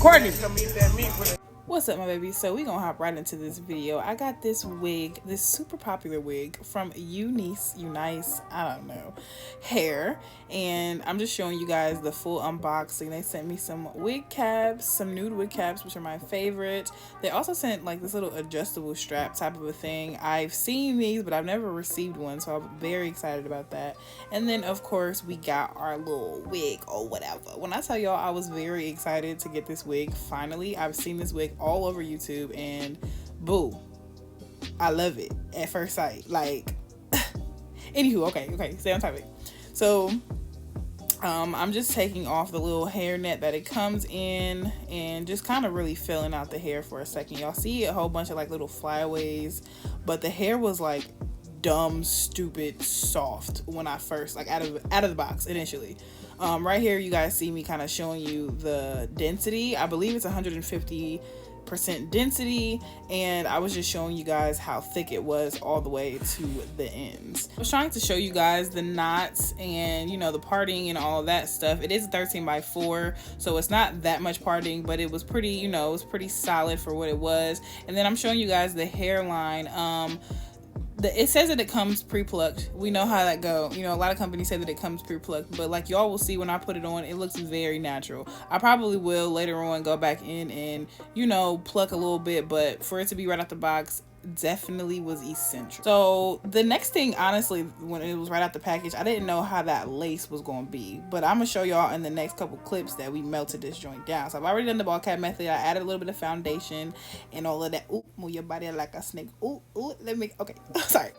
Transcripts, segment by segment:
Courtney. What's up, my baby? So we gonna hop right into this video. I got this wig, this super popular wig from unice, I don't know, hair, and I'm just showing you guys the full unboxing. They sent me some wig caps, some nude wig caps, which are my favorite. They also sent like this little adjustable strap type of a thing. I've seen these, but I've never received one, so I'm very excited about that. And then of course we got our little wig or whatever. When I tell y'all I was very excited to get this wig, finally, I've seen this wig all over YouTube and boo, I love it at first sight. Like anywho, okay, stay on topic. So I'm just taking off the little hair net that it comes in and just kind of really filling out the hair for a second. Y'all see a whole bunch of like little flyaways, but the hair was like dumb, stupid, soft when I first, like out of the box initially. Right here you guys see me kind of showing you the density. I believe it's 150% density, and I was just showing you guys how thick it was all the way to the ends. I was trying to show you guys the knots and, you know, the parting and all of that stuff. It is 13x4, so it's not that much parting, but it was pretty, you know, it was pretty solid for what it was. And then I'm showing you guys the hairline. It says that it comes pre-plucked. We know how that go. You know, a lot of companies say that it comes pre-plucked, but like y'all will see when I put it on, it looks very natural. I probably will later on go back in and, you know, pluck a little bit, but for it to be right out the box, definitely was essential. So the next thing, honestly, when it was right out the package, I didn't know how that lace was going to be, but I'm gonna show y'all in the next couple clips that we melted this joint down. So I've already done the ball cap method. I added a little bit of foundation and all of that. Ooh, move your body like a snake. Ooh, let me, okay, sorry.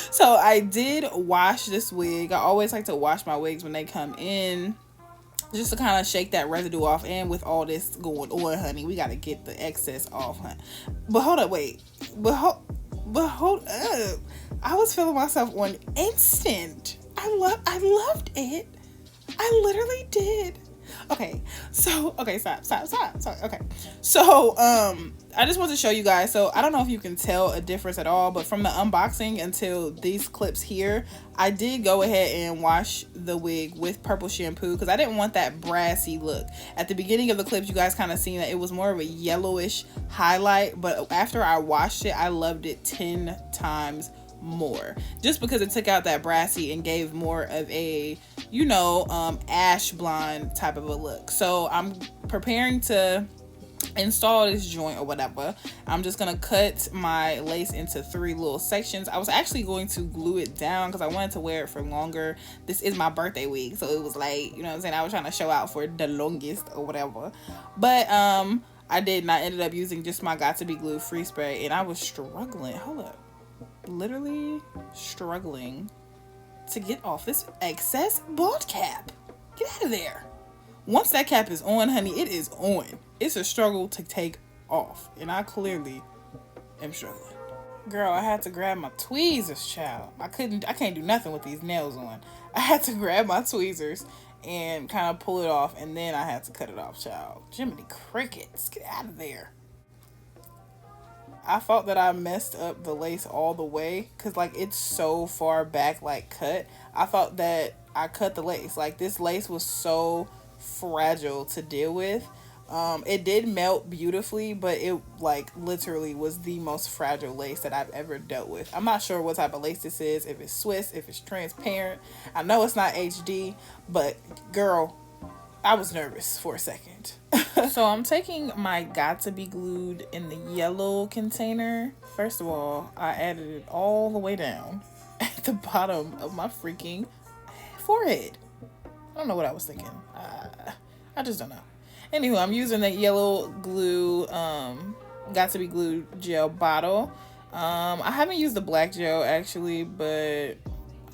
So I did wash this wig. I always like to wash my wigs when they come in, just to kind of shake that residue off. And with all this going on, honey, we got to get the excess off, honey. But hold up, wait. But hold up. I was feeling myself on instant. I loved it. I literally did. Okay, so, okay, stop. Sorry, okay. So, I just want to show you guys. So, I don't know if you can tell a difference at all, but from the unboxing until these clips here, I did go ahead and wash the wig with purple shampoo because I didn't want that brassy look. At the beginning of the clips, you guys kind of seen that it was more of a yellowish highlight, but after I washed it, I loved it 10 times more, just because it took out that brassy and gave more of a, you know, ash blonde type of a look. So I'm preparing to install this joint or whatever. I'm just gonna cut my lace into 3 little sections. I was actually going to glue it down because I wanted to wear it for longer. This is my birthday wig, so it was like, you know what I'm saying, I was trying to show out for the longest or whatever. But I didn't. I ended up using just my Got To Be Glued free spray, and I was struggling. Hold up. Literally struggling to get off this excess bald cap. Get out of there. Once that cap is on, honey, it is on. It's a struggle to take off, and I clearly am struggling. Girl, I had to grab my tweezers, child. I can't do nothing with these nails on. I had to grab my tweezers and kind of pull it off, and then I had to cut it off, child. Jiminy crickets, get out of there. I thought that I messed up the lace all the way because like it's so far back, like cut. I thought that I cut the lace. Like this lace was so fragile to deal with. It did melt beautifully, but it like literally was the most fragile lace that I've ever dealt with. I'm not sure what type of lace this is, if it's Swiss, if it's transparent. I know it's not HD, but girl, I was nervous for a second. So I'm taking my Got To Be Glued in the yellow container. First of all, I added it all the way down at the bottom of my freaking forehead. I don't know what I was thinking. I just don't know. Anyway, I'm using that yellow glue, Got To Be Glued gel bottle. I haven't used the black gel actually, but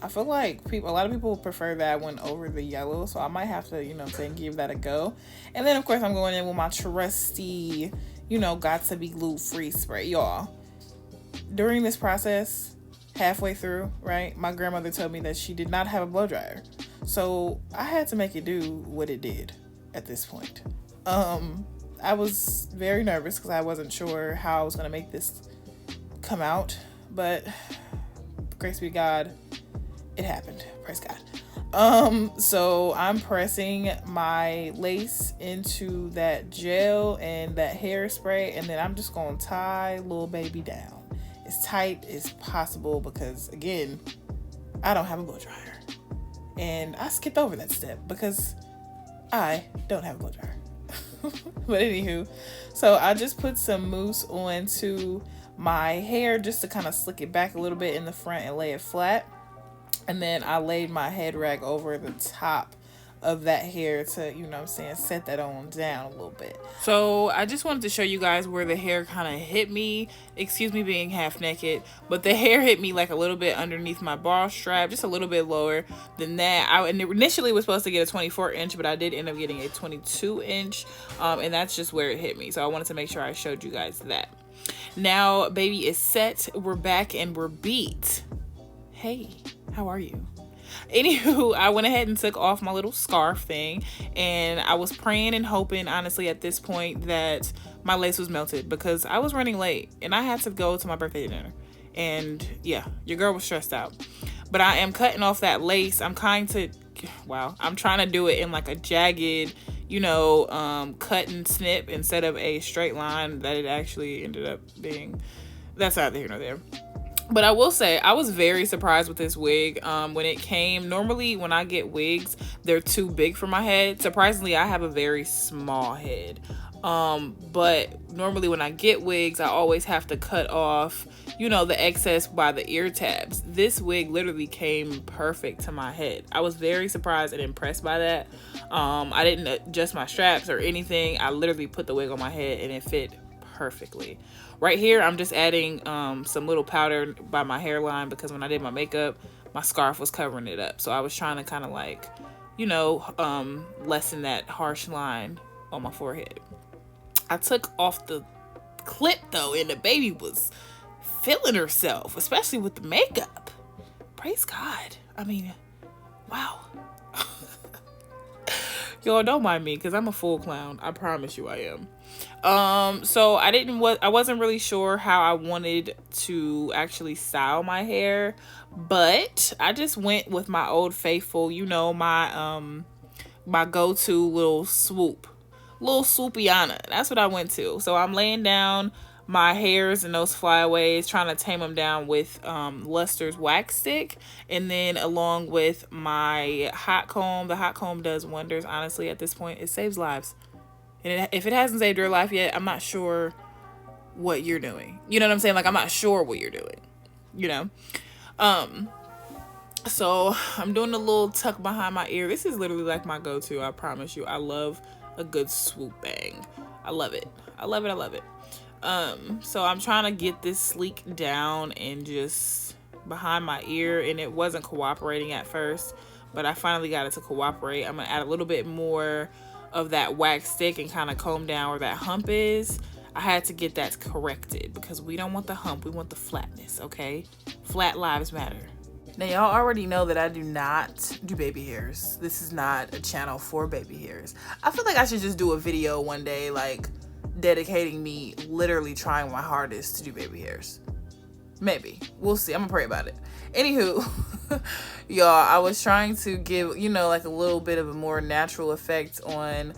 I feel like a lot of people prefer that one over the yellow, so I might have to, you know what I'm saying, give that a go. And then of course I'm going in with my trusty, you know, Got To Be Glued free spray. Y'all, during this process, halfway through, right, my grandmother told me that she did not have a blow dryer, so I had to make it do what it did at this point. I was very nervous because I wasn't sure how I was going to make this come out, but grace be to God, it happened. Praise God. So I'm pressing my lace into that gel and that hairspray, and then I'm just gonna tie little baby down as tight as possible because, again, I don't have a blow dryer. And I skipped over that step because I don't have a blow dryer. But anywho, so I just put some mousse onto my hair just to kind of slick it back a little bit in the front and lay it flat. And then I laid my head rag over the top of that hair to, you know what I'm saying, set that on down a little bit. So I just wanted to show you guys where the hair kind of hit me. Excuse me being half naked, but the hair hit me like a little bit underneath my bra strap, just a little bit lower than that. I initially was supposed to get a 24-inch, but I did end up getting a 22-inch, and that's just where it hit me. So I wanted to make sure I showed you guys that. Now baby is set, we're back, and we're beat. Hey, how are you? Anywho, I went ahead and took off my little scarf thing, and I was praying and hoping, honestly, at this point that my lace was melted because I was running late and I had to go to my birthday dinner. And yeah, your girl was stressed out. But I am cutting off that lace. I'm trying to do it in like a jagged, you know, cut and snip instead of a straight line that it actually ended up being. That's neither here nor there. But I will say, I was very surprised with this wig when it came. Normally, when I get wigs, they're too big for my head. Surprisingly, I have a very small head. But normally when I get wigs, I always have to cut off, you know, the excess by the ear tabs. This wig literally came perfect to my head. I was very surprised and impressed by that. I didn't adjust my straps or anything. I literally put the wig on my head and it fit perfectly. Right here, I'm just adding some little powder by my hairline because when I did my makeup, my scarf was covering it up. So I was trying to kind of like, you know, lessen that harsh line on my forehead. I took off the clip though, and the baby was feeling herself, especially with the makeup. Praise God. I mean, wow. Y'all don't mind me because I'm a full clown. I promise you I am. So I wasn't really sure how I wanted to actually style my hair, but I just went with my old faithful, you know, my go-to little swoopyana. That's what I went to. So I'm laying down my hairs and those flyaways, trying to tame them down with Luster's wax stick, and then along with my hot comb. The hot comb does wonders, honestly. At this point, it saves lives. And if it hasn't saved your life yet, I'm not sure what you're doing. You know what I'm saying? Like, I'm not sure what you're doing, you know? So I'm doing a little tuck behind my ear. This is literally like my go-to. I promise you. I love a good swoop bang. I love it. I love it. I love it. So I'm trying to get this sleek down and just behind my ear, and it wasn't cooperating at first, but I finally got it to cooperate. I'm gonna add a little bit more of that wax stick and kind of comb down where that hump is. I had to get that corrected because we don't want the hump, we want the flatness, okay? Flat lives matter. Now y'all already know that I do not do baby hairs. This is not a channel for baby hairs. I feel like I should just do a video one day like dedicating me literally trying my hardest to do baby hairs. Maybe. We'll see. I'm gonna pray about it. Anywho, y'all, I was trying to give, you know, like a little bit of a more natural effect on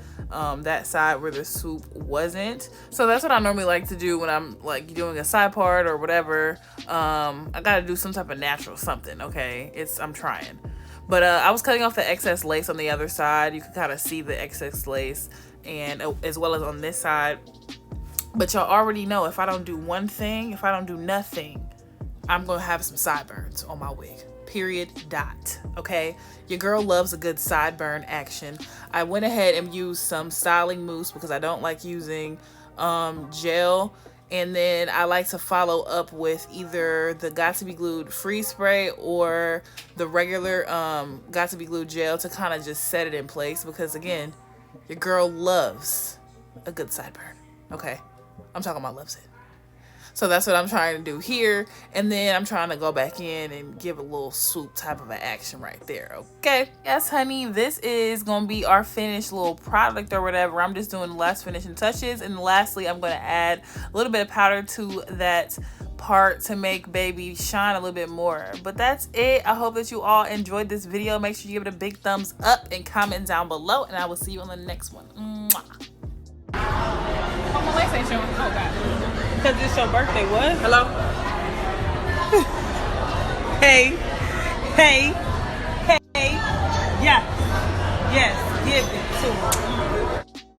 that side where the swoop wasn't. So that's what I normally like to do when I'm like doing a side part or whatever. I gotta do some type of natural something, okay? I'm trying. But I was cutting off the excess lace on the other side. You can kind of see the excess lace, and as well as on this side. But y'all already know if I don't do one thing, if I don't do nothing, I'm gonna have some sideburns on my wig. Period. Dot. Okay? Your girl loves a good sideburn action. I went ahead and used some styling mousse because I don't like using gel. And then I like to follow up with either the Got to Be Glued freeze spray or the regular Got to Be Glued gel to kind of just set it in place, because again, your girl loves a good sideburn. Okay? I'm talking about loves it. So that's what I'm trying to do here. And then I'm trying to go back in and give a little swoop type of an action right there. Okay. Yes, honey. This is going to be our finished little product or whatever. I'm just doing the last finishing touches. And lastly, I'm going to add a little bit of powder to that part to make baby shine a little bit more. But that's it. I hope that you all enjoyed this video. Make sure you give it a big thumbs up and comment down below. And I will see you on the next one. Mwah. Oh, my legs ain't showing. Oh, God. Because it's your birthday. What? Hello? Hey. Hey. Hey. Yes. Yes. Give it to me.